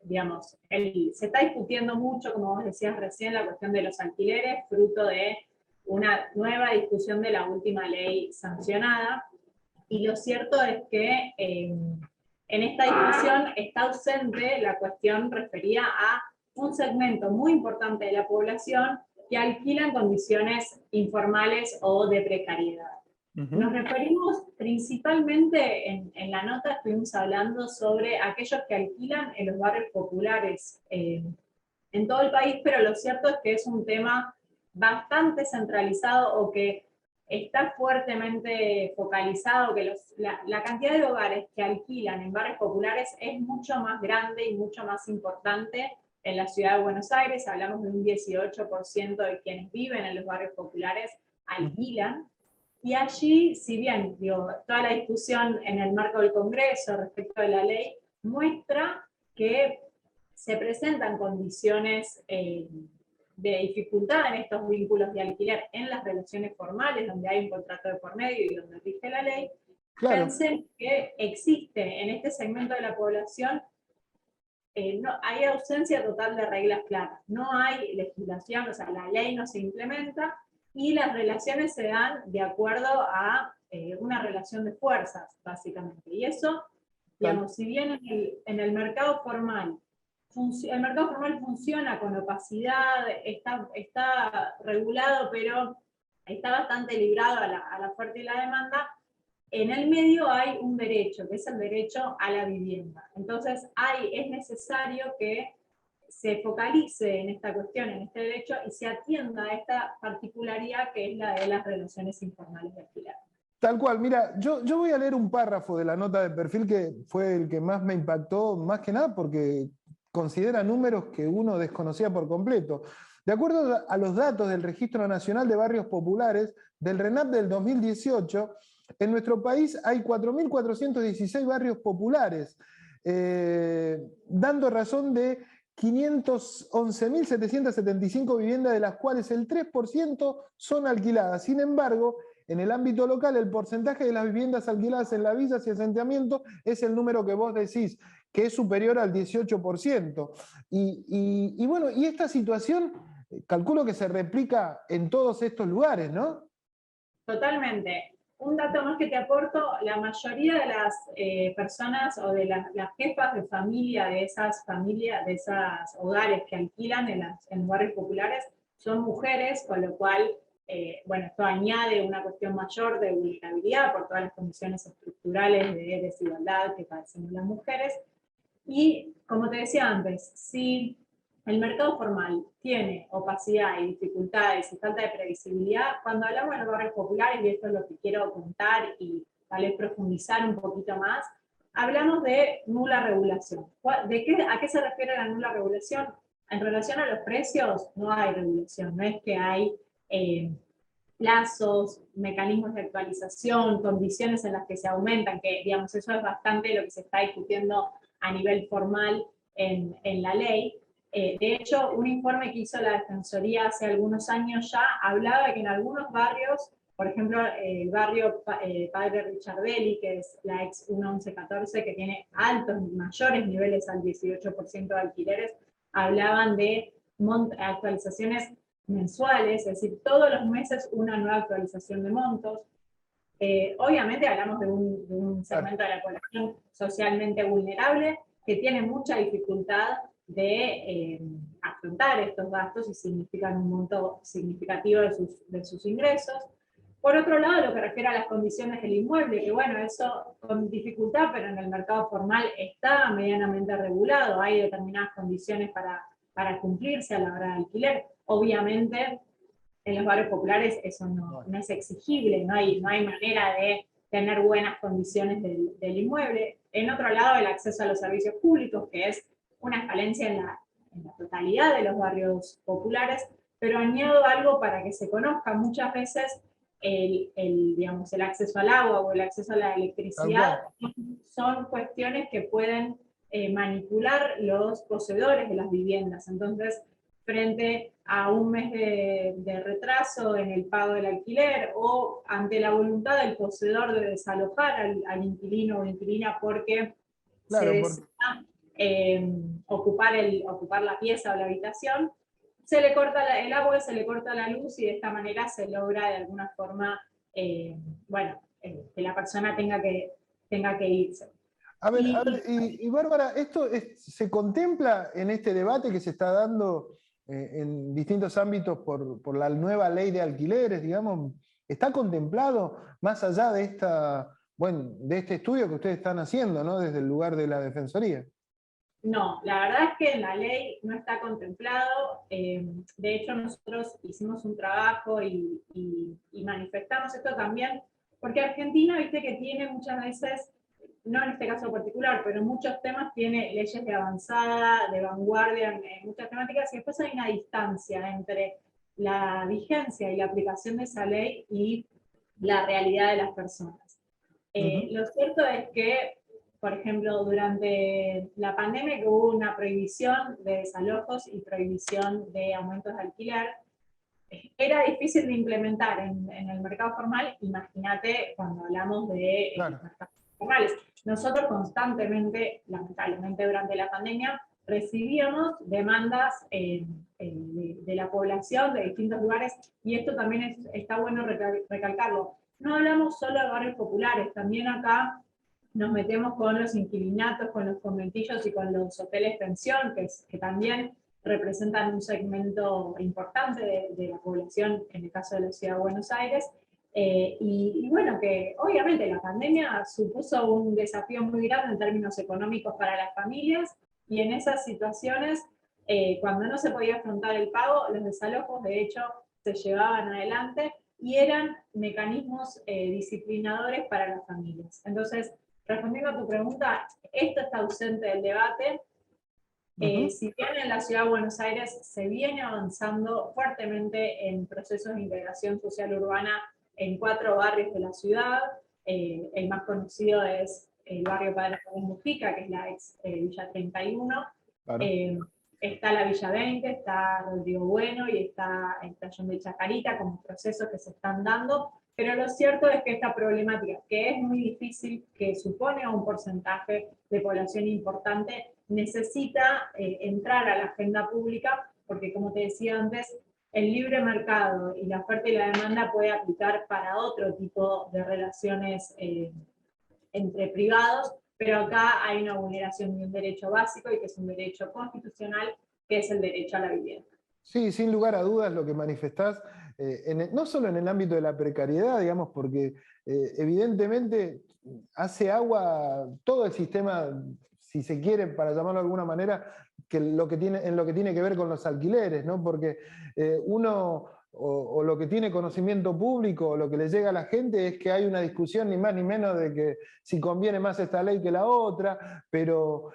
digamos, se está discutiendo mucho, como vos decías recién, la cuestión de los alquileres, fruto de una nueva discusión de la última ley sancionada, y lo cierto es que en esta discusión está ausente la cuestión referida a un segmento muy importante de la población que alquila en condiciones informales o de precariedad. Nos referimos principalmente, en la nota estuvimos hablando sobre aquellos que alquilan en los barrios populares en todo el país, pero lo cierto es que es un tema bastante centralizado o que está fuertemente focalizado, que la cantidad de hogares que alquilan en barrios populares es mucho más grande y mucho más importante. En la ciudad de Buenos Aires hablamos de un 18% de quienes viven en los barrios populares alquilan, y allí, si bien toda la discusión en el marco del Congreso respecto de la ley muestra que se presentan condiciones de dificultad en estos vínculos de alquiler en las relaciones formales, donde hay un contrato de por medio y donde rige la ley. Claro. Pensé que existe en este segmento de la población, no, hay ausencia total de reglas claras, no hay legislación, o sea, la ley no se implementa y las relaciones se dan de acuerdo a una relación de fuerzas, básicamente. Y eso, digamos, si bien en el mercado formal, el mercado formal funciona con opacidad, está regulado, pero está bastante librado a la oferta y la demanda. En el medio hay un derecho, que es el derecho a la vivienda. Entonces es necesario que se focalice en esta cuestión, en este derecho, y se atienda a esta particularidad que es la de las relaciones informales de alquiler. Tal cual, mira, yo voy a leer un párrafo de la nota de perfil que fue el que más me impactó, más que nada porque considera números que uno desconocía por completo. De acuerdo a los datos del Registro Nacional de Barrios Populares, del RENAP del 2018, en nuestro país hay 4.416 barrios populares, dando razón de 511.775 viviendas, de las cuales el 3% son alquiladas. Sin embargo, en el ámbito local, el porcentaje de las viviendas alquiladas en las villas y asentamientos es el número que vos decís, que es superior al 18%. Y bueno, y esta situación, calculo que se replica en todos estos lugares, ¿no? Totalmente. Un dato más que te aporto, la mayoría de las personas o de las jefas de familia de esas hogares que alquilan en los barrios populares son mujeres, con lo cual, bueno, esto añade una cuestión mayor de vulnerabilidad por todas las condiciones estructurales de desigualdad que padecen las mujeres. Y, como te decía antes, si el mercado formal tiene opacidad y dificultades y falta de previsibilidad, cuando hablamos de los barrios populares, y esto es lo que quiero contar y tal vez profundizar un poquito más, hablamos de nula regulación. ¿A qué se refiere la nula regulación? En relación a los precios, no hay regulación, no es que hay plazos, mecanismos de actualización, condiciones en las que se aumentan, que digamos eso es bastante lo que se está discutiendo a nivel formal en la ley. De hecho, un informe que hizo la Defensoría hace algunos años ya hablaba de que en algunos barrios, por ejemplo, el barrio Padre Richardelli, que es la ex 1114, que tiene altos, mayores niveles al 18% de alquileres, hablaban de actualizaciones mensuales, es decir, todos los meses una nueva actualización de montos. Obviamente hablamos de un segmento de la población socialmente vulnerable que tiene mucha dificultad de afrontar estos gastos y significan un monto significativo de sus ingresos. Por otro lado, lo que refiere a las condiciones del inmueble, que bueno, eso con dificultad, pero en el mercado formal está medianamente regulado, hay determinadas condiciones para cumplirse a la hora de alquiler. Obviamente, en los barrios populares eso no es exigible, no hay manera de tener buenas condiciones del inmueble. En otro lado, el acceso a los servicios públicos, que es una falencia en la totalidad de los barrios populares, pero añado algo para que se conozca. Muchas veces digamos, el acceso al agua o el acceso a la electricidad son cuestiones que pueden manipular los poseedores de las viviendas. Entonces, frente a un mes de retraso en el pago del alquiler o ante la voluntad del poseedor de desalojar al inquilino o inquilina porque se desea ocupar la pieza o la habitación, se le corta el agua, se le corta la luz y de esta manera se logra de alguna forma, bueno, que la persona tenga que irse. A ver, y Bárbara, ¿esto se contempla en este debate que se está dando en distintos ámbitos por la nueva ley de alquileres, digamos? ¿Está contemplado más allá de de este estudio que ustedes están haciendo, ¿no? Desde el lugar de la Defensoría? No, la verdad es que en la ley no está contemplado. De hecho, nosotros hicimos un trabajo y manifestamos esto también, porque Argentina, viste que tiene muchas veces, no en este caso particular, pero en muchos temas tiene leyes de avanzada, de vanguardia, en muchas temáticas, y después hay una distancia entre la vigencia y la aplicación de esa ley y la realidad de las personas. Lo cierto es que por ejemplo, durante la pandemia que hubo una prohibición de desalojos y prohibición de aumentos de alquiler, era difícil de implementar en el mercado formal, imagínate cuando hablamos de mercados formales. Nosotros constantemente, lamentablemente durante la pandemia, recibíamos demandas de la población de distintos lugares, y esto también está bueno recalcarlo. No hablamos solo de barrios populares, también acá nos metemos con los inquilinatos, con los conventillos y con los hoteles pensión, que también representan un segmento importante de la población, en el caso de la Ciudad de Buenos Aires. Y bueno, que obviamente la pandemia supuso un desafío muy grande en términos económicos para las familias, y en esas situaciones, cuando no se podía afrontar el pago, los desalojos de hecho se llevaban adelante y eran mecanismos disciplinadores para las familias. Entonces, respondiendo a tu pregunta, esto está ausente del debate. Si bien en la Ciudad de Buenos Aires se viene avanzando fuertemente en procesos de integración social urbana en 4 barrios de la ciudad, el más conocido es el barrio Padre Juan Mujica, que es la ex Villa 31, claro. Está la Villa 20, está Rodrigo Bueno y está el Tallón de Chacarita, como procesos que se están dando, pero lo cierto es que esta problemática, que es muy difícil, que supone un porcentaje de población importante, necesita entrar a la agenda pública, porque como te decía antes, el libre mercado y la oferta y la demanda puede aplicar para otro tipo de relaciones entre privados, pero acá hay una vulneración de un derecho básico y que es un derecho constitucional, que es el derecho a la vivienda. Sí, sin lugar a dudas lo que manifestás, no solo en el ámbito de la precariedad, digamos, porque evidentemente hace agua todo el sistema, si se quiere, para llamarlo de alguna manera, en lo que tiene que ver con los alquileres, ¿no? Porque uno, o lo que tiene conocimiento público, o lo que le llega a la gente, es que hay una discusión ni más ni menos de que si conviene más esta ley que la otra, pero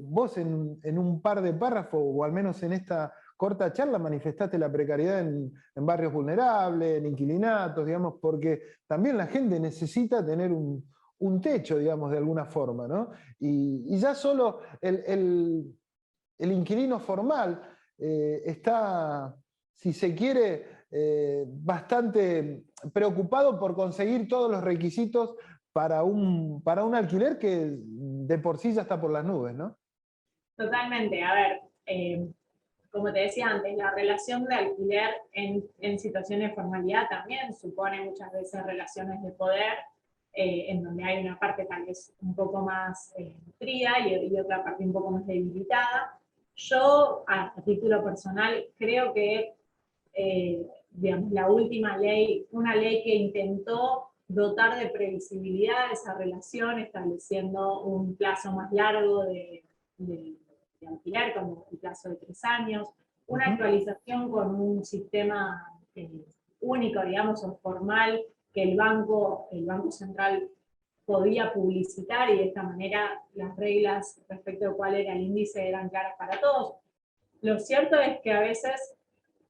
vos en un par de párrafos, o al menos en esta corta charla, manifestaste la precariedad en barrios vulnerables, en inquilinatos, digamos, porque también la gente necesita tener un techo, digamos, de alguna forma, ¿no? Y ya solo el inquilino formal está, si se quiere, bastante preocupado por conseguir todos los requisitos para un alquiler que de por sí ya está por las nubes, ¿no? Totalmente. A ver, como te decía antes, la relación de alquiler en situaciones de formalidad también supone muchas veces relaciones de poder, en donde hay una parte tal vez un poco más nutrida y otra parte un poco más debilitada. Yo, a título personal, creo que digamos, la última ley, una ley que intentó dotar de previsibilidad esa relación, estableciendo un plazo más largo de alquiler, como el plazo de 3 años, una actualización con un sistema único, digamos, o formal, que el Banco Central podía publicitar, y de esta manera las reglas respecto a cuál era el índice eran claras para todos. Lo cierto es que a veces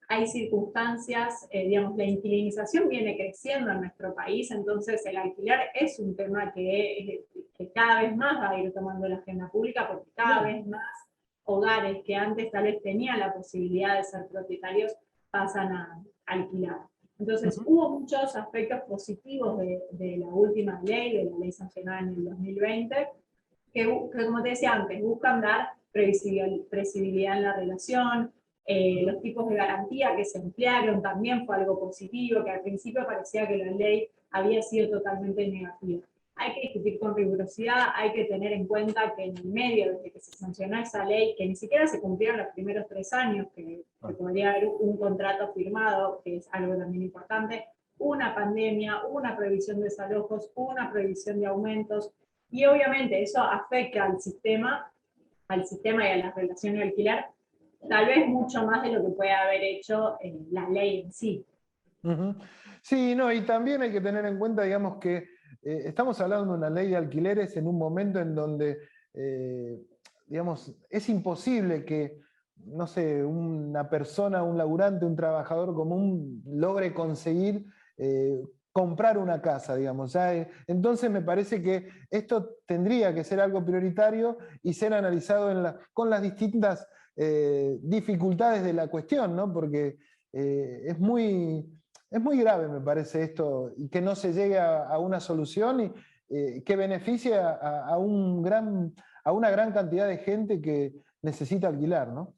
hay circunstancias, digamos, la inquilinización viene creciendo en nuestro país, entonces el alquiler es un tema que cada vez más va a ir tomando la agenda pública, porque cada vez más hogares que antes tal vez tenían la posibilidad de ser propietarios pasan a alquilar. Entonces hubo muchos aspectos positivos de la última ley, de la ley sancionada en el 2020, que como te decía antes, buscan dar previsibilidad en la relación. Los tipos de garantía que se emplearon también fue algo positivo, que al principio parecía que la ley había sido totalmente negativa. Hay que discutir con rigurosidad, hay que tener en cuenta que en el medio, desde que se sancionó esa ley, que ni siquiera se cumplieron los primeros 3 años, que podría haber un contrato firmado, que es algo también importante, una pandemia, una prohibición de desalojos, una prohibición de aumentos, y obviamente eso afecta al sistema y a las relaciones de alquiler, tal vez mucho más de lo que puede haber hecho la ley en sí. Sí, no, y también hay que tener en cuenta, digamos, que estamos hablando de una ley de alquileres en un momento en donde, digamos, es imposible que, no sé, una persona, un laburante, un trabajador común logre conseguir comprar una casa, digamos. Entonces me parece que esto tendría que ser algo prioritario y ser analizado con las distintas dificultades de la cuestión, ¿no? Porque es muy grave, me parece, esto, y que no se llegue a una solución y que beneficie a una gran cantidad de gente que necesita alquilar, ¿no?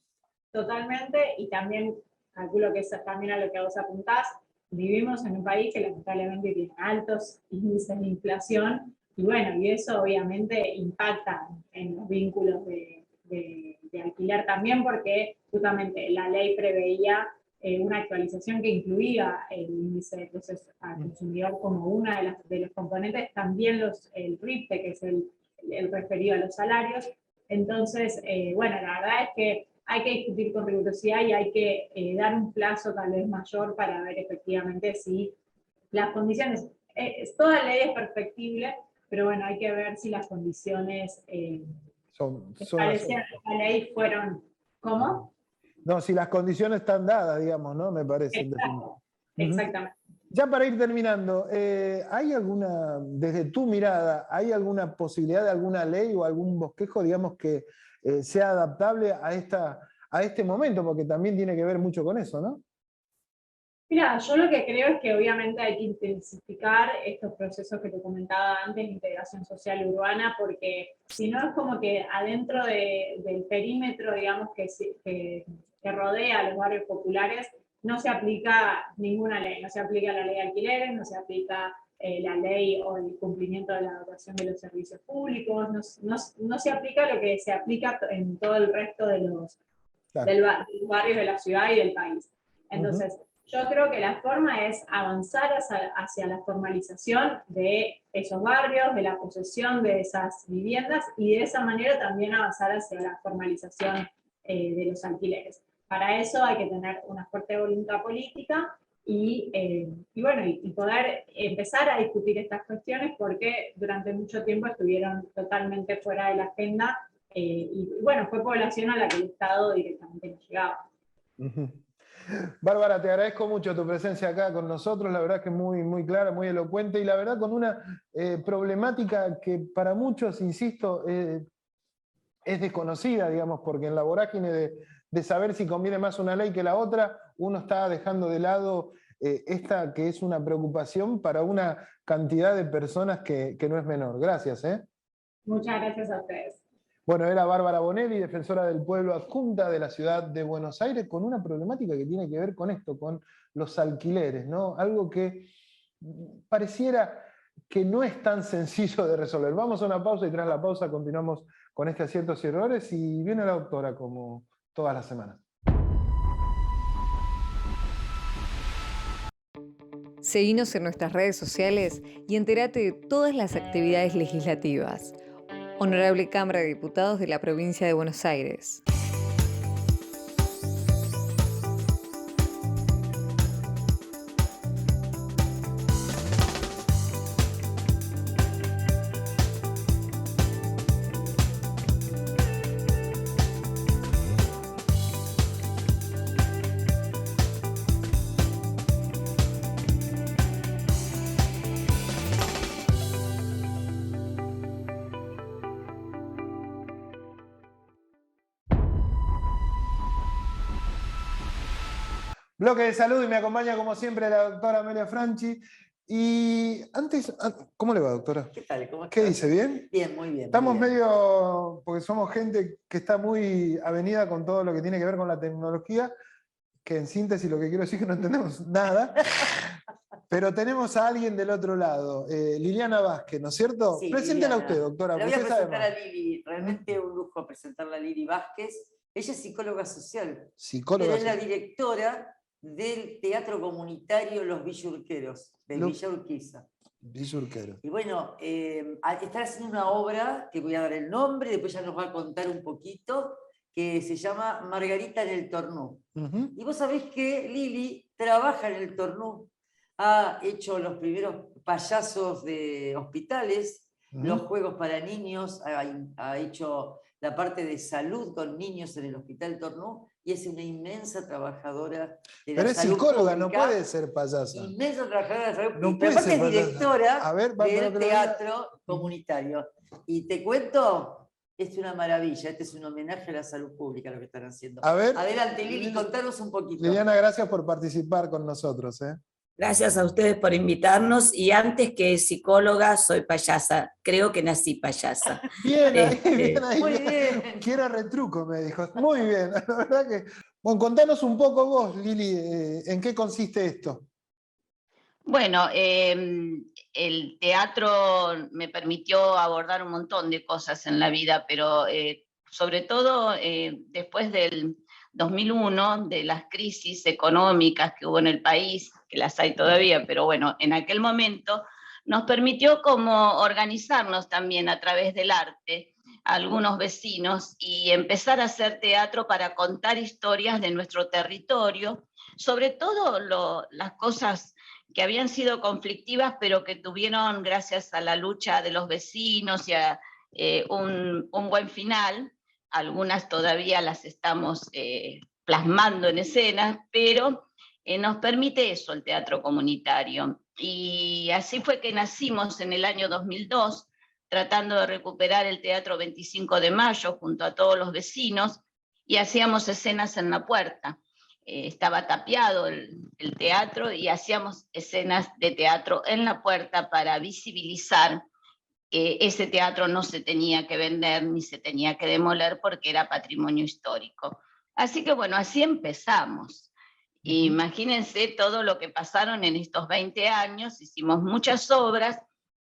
Totalmente, y también calculo que eso también a lo que vos apuntás, vivimos en un país que lamentablemente tiene altos índices de inflación, y bueno, y eso obviamente impacta en los vínculos de alquiler también, porque justamente la ley preveía una actualización que incluía el índice de precios al consumidor como una de los componentes, también el RIPTE, que es el referido a los salarios. Entonces, bueno, la verdad es que hay que discutir con rigurosidad y hay que dar un plazo tal vez mayor para ver efectivamente si las condiciones, toda ley es perfectible, pero bueno, hay que ver si las condiciones establecidas en la ley fueron, ¿cómo? No, si las condiciones están dadas, digamos, ¿no? Me parece. Exacto, exactamente. Ya para ir terminando, ¿hay alguna, desde tu mirada, hay alguna posibilidad de alguna ley o algún bosquejo, digamos, que sea adaptable a este momento? Porque también tiene que ver mucho con eso, ¿no? Mira, yo lo que creo es que obviamente hay que intensificar estos procesos que te comentaba antes de integración social urbana, porque si no es como que adentro del perímetro, digamos, que rodea a los barrios populares, no se aplica ninguna ley, no se aplica la ley de alquileres, no se aplica la ley o el cumplimiento de la dotación de los servicios públicos, no se aplica lo que se aplica en todo el resto de los barrios de la ciudad y del país. Entonces, yo creo que la forma es avanzar hacia la formalización de esos barrios, de la posesión de esas viviendas, y de esa manera también avanzar hacia la formalización de los alquileres. Para eso hay que tener una fuerte voluntad política y poder empezar a discutir estas cuestiones, porque durante mucho tiempo estuvieron totalmente fuera de la agenda y bueno, fue población a la que el Estado directamente no llegaba. Bárbara, te agradezco mucho tu presencia acá con nosotros, la verdad que muy, muy clara, muy elocuente, y la verdad con una problemática que para muchos, insisto, es desconocida, digamos, porque en la vorágine de saber si conviene más una ley que la otra, uno está dejando de lado esta que es una preocupación para una cantidad de personas que no es menor. Gracias. Muchas gracias a ustedes. Bueno, era Bárbara Bonelli, defensora del pueblo adjunta de la ciudad de Buenos Aires, con una problemática que tiene que ver con esto, con los alquileres, ¿no? Algo que pareciera que no es tan sencillo de resolver. Vamos a una pausa y tras la pausa continuamos con este aciertos y errores y viene la doctora como todas las semanas. Seguinos en nuestras redes sociales y entérate de todas las actividades legislativas. Honorable Cámara de Diputados de la Provincia de Buenos Aires. Bloque de salud y me acompaña como siempre la doctora Amelia Franchi. Y antes, ¿cómo le va, doctora? ¿Qué tal? ¿Cómo estás? ¿Qué dice? ¿Bien? Bien, muy bien. Estamos muy bien. medio, porque somos gente que está muy avenida con todo lo que tiene que ver con la tecnología, que en síntesis lo que quiero decir es que no entendemos nada, pero tenemos a alguien del otro lado, Liliana Vázquez, ¿no es cierto? Sí, Preséntela Liliana. usted, doctora. La voy a usted sabe presentar más. a Lili, realmente un lujo presentarla a Lili Vázquez. Ella es psicóloga social, Psicóloga pero es la social. directora del Teatro Comunitario Los Villurqueros, de Villa Urquiza. Villurquero. Y bueno, están haciendo una obra, que voy a dar el nombre, después ya nos va a contar un poquito, que se llama Margarita en el Tornú. Y vos sabés que Lili trabaja en el Tornú, ha hecho los primeros payasos de hospitales, los juegos para niños, ha hecho la parte de salud con niños en el Hospital Tornú y es una inmensa trabajadora de la Pero es salud psicóloga, no pública. puede ser payasa. Inmensa trabajadora de la salud No pública. puede Pero aparte ser es payasa. directora A ver, pero del que lo diga. teatro comunitario. Y te cuento, es una maravilla. Este es un homenaje a la salud pública lo que están haciendo. A ver, Adelante, Lili, contanos un poquito. Liliana, gracias por participar con nosotros. Gracias a ustedes por invitarnos y antes que psicóloga soy payasa, creo que nací payasa. Bien, ahí, bien ahí. Muy bien. Quiero retruco, me dijo. Muy bien, la verdad que... Bueno, contanos un poco vos, Lili, ¿en qué consiste esto? Bueno, el teatro me permitió abordar un montón de cosas en la vida, pero sobre todo después del 2001, de las crisis económicas que hubo en el país, que las hay todavía, pero bueno, en aquel momento nos permitió como organizarnos también a través del arte, a algunos vecinos, y empezar a hacer teatro para contar historias de nuestro territorio, sobre todo las cosas que habían sido conflictivas, pero que tuvieron, gracias a la lucha de los vecinos y a un buen final. Algunas todavía las estamos plasmando en escena, pero nos permite eso el teatro comunitario. Y así fue que nacimos en el año 2002, tratando de recuperar el Teatro 25 de Mayo junto a todos los vecinos, y hacíamos escenas en la puerta. Estaba tapiado el teatro y hacíamos escenas de teatro en la puerta para visibilizar que ese teatro no se tenía que vender ni se tenía que demoler porque era patrimonio histórico. Así que bueno, así empezamos. Imagínense todo lo que pasaron en estos 20 años, hicimos muchas obras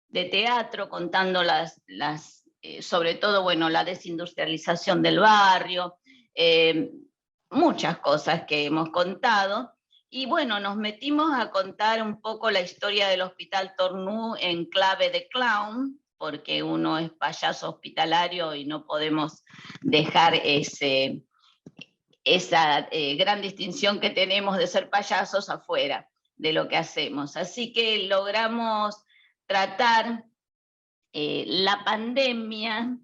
de teatro contando sobre todo, bueno, la desindustrialización del barrio, muchas cosas que hemos contado, y bueno, nos metimos a contar un poco la historia del Hospital Tornú en clave de clown, porque uno es payaso hospitalario y no podemos dejar esa gran distinción que tenemos de ser payasos afuera de lo que hacemos. Así que logramos tratar la pandemia,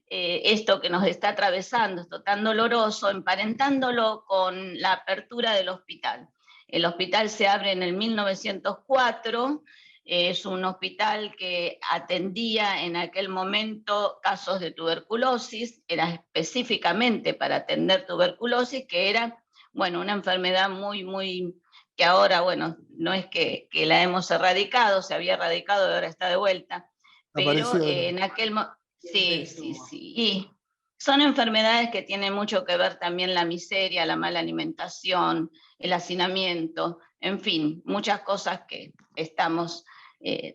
esto que nos está atravesando, esto tan doloroso, emparentándolo con la apertura del hospital. El hospital se abre en el 1904, es un hospital que atendía en aquel momento casos de tuberculosis, era específicamente para atender tuberculosis, que era, bueno, una enfermedad muy, que ahora, bueno, no es que la hemos erradicado, se había erradicado y ahora está de vuelta, pero en aquel momento... Sí. Y son enfermedades que tienen mucho que ver también la miseria, la mala alimentación, el hacinamiento, en fin, muchas cosas que estamos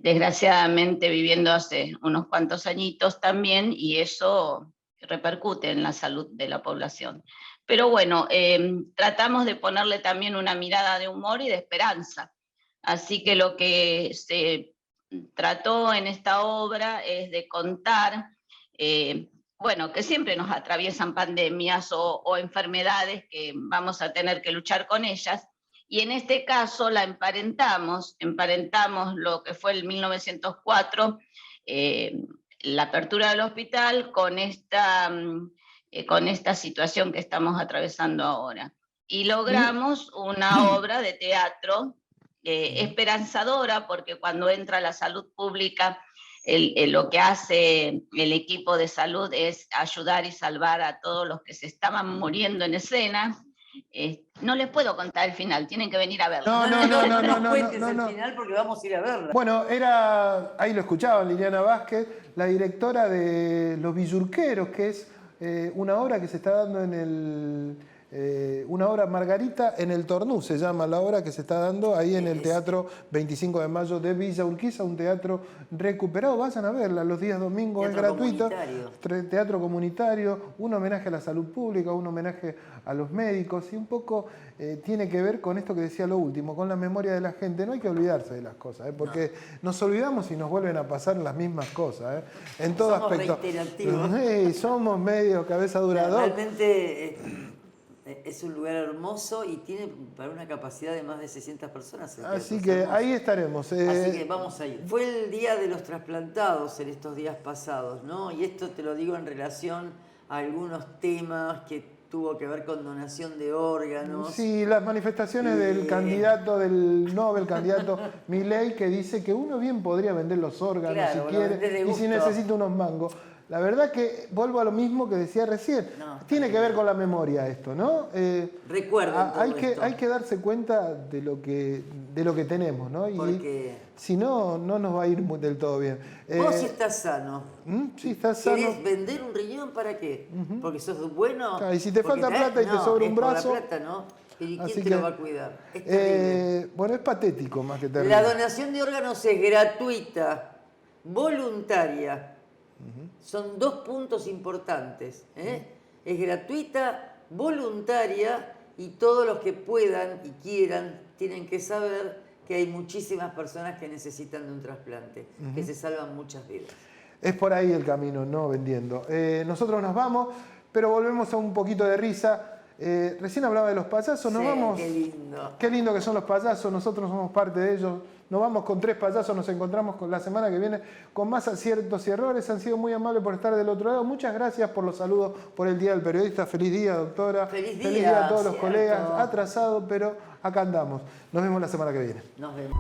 desgraciadamente viviendo hace unos cuantos añitos también, y eso repercute en la salud de la población. Pero bueno, tratamos de ponerle también una mirada de humor y de esperanza. Así que lo que se trató en esta obra es de contar, bueno, que siempre nos atraviesan pandemias o enfermedades que vamos a tener que luchar con ellas, y en este caso la emparentamos lo que fue el 1904, la apertura del hospital con esta situación que estamos atravesando ahora. Y logramos una obra de teatro esperanzadora, porque cuando entra la salud pública, lo que hace el equipo de salud es ayudar y salvar a todos los que se estaban muriendo en escena. No les puedo contar el final, tienen que venir a verlo. No cuentes el final porque vamos a ir a verlo. Bueno, ahí lo escuchaban, Liliana Vázquez, la directora de Los Villurqueros, que es una obra que se está dando una obra Margarita en el Tornú, se llama la obra que se está dando ahí en el Teatro 25 de Mayo de Villa Urquiza, un teatro recuperado. Vayan a verla los días domingos, es gratuito. Teatro comunitario, un homenaje a la salud pública, un homenaje a los médicos, y un poco tiene que ver con esto que decía lo último, con la memoria de la gente. No hay que olvidarse de las cosas, porque nos olvidamos y nos vuelven a pasar las mismas cosas, en todo aspecto. Somos medio cabeza durador. Realmente es un lugar hermoso y tiene para una capacidad de más de 600 personas. Así que ahí estaremos. Así que vamos a ir. Fue el Día de los Trasplantados en estos días pasados, ¿no? Y esto te lo digo en relación algunos temas que tuvo que ver con donación de órganos. Sí, las manifestaciones del candidato del Nobel, candidato Milei, que dice que uno bien podría vender los órganos Claro, si quiere y si necesita unos mangos. La verdad que vuelvo a lo mismo que decía recién. Tiene que ver con la memoria esto, ¿no? Recuerden todo esto. Hay que darse cuenta de lo que tenemos, ¿no? Y Porque si no, no nos va a ir del todo bien. vos si estás sano. Sí, estás sano. ¿Querés vender un riñón para qué? Porque sos bueno. Claro, y si te porque falta plata y te sobra un brazo. Por la plata, ¿no? ¿Y quién así te lo va a cuidar? Es terrible. Bueno, es patético más que terrible. La donación de órganos es gratuita, voluntaria. Son 2 puntos importantes. Es gratuita, voluntaria y todos los que puedan y quieran tienen que saber que hay muchísimas personas que necesitan de un trasplante, que se salvan muchas vidas. Es por ahí el camino, no vendiendo. Nosotros nos vamos, pero volvemos a un poquito de risa. Recién hablaba de los payasos, nos vamos. Qué lindo. Qué lindo que son los payasos, nosotros somos parte de ellos. Nos vamos con 3 payasos, nos encontramos con la semana que viene con más aciertos y errores. Han sido muy amables por estar del otro lado. Muchas gracias por los saludos, por el Día del Periodista. Feliz día, doctora. Feliz día a todos los cierto. colegas. Atrasado, pero acá andamos. Nos vemos la semana que viene. Nos vemos.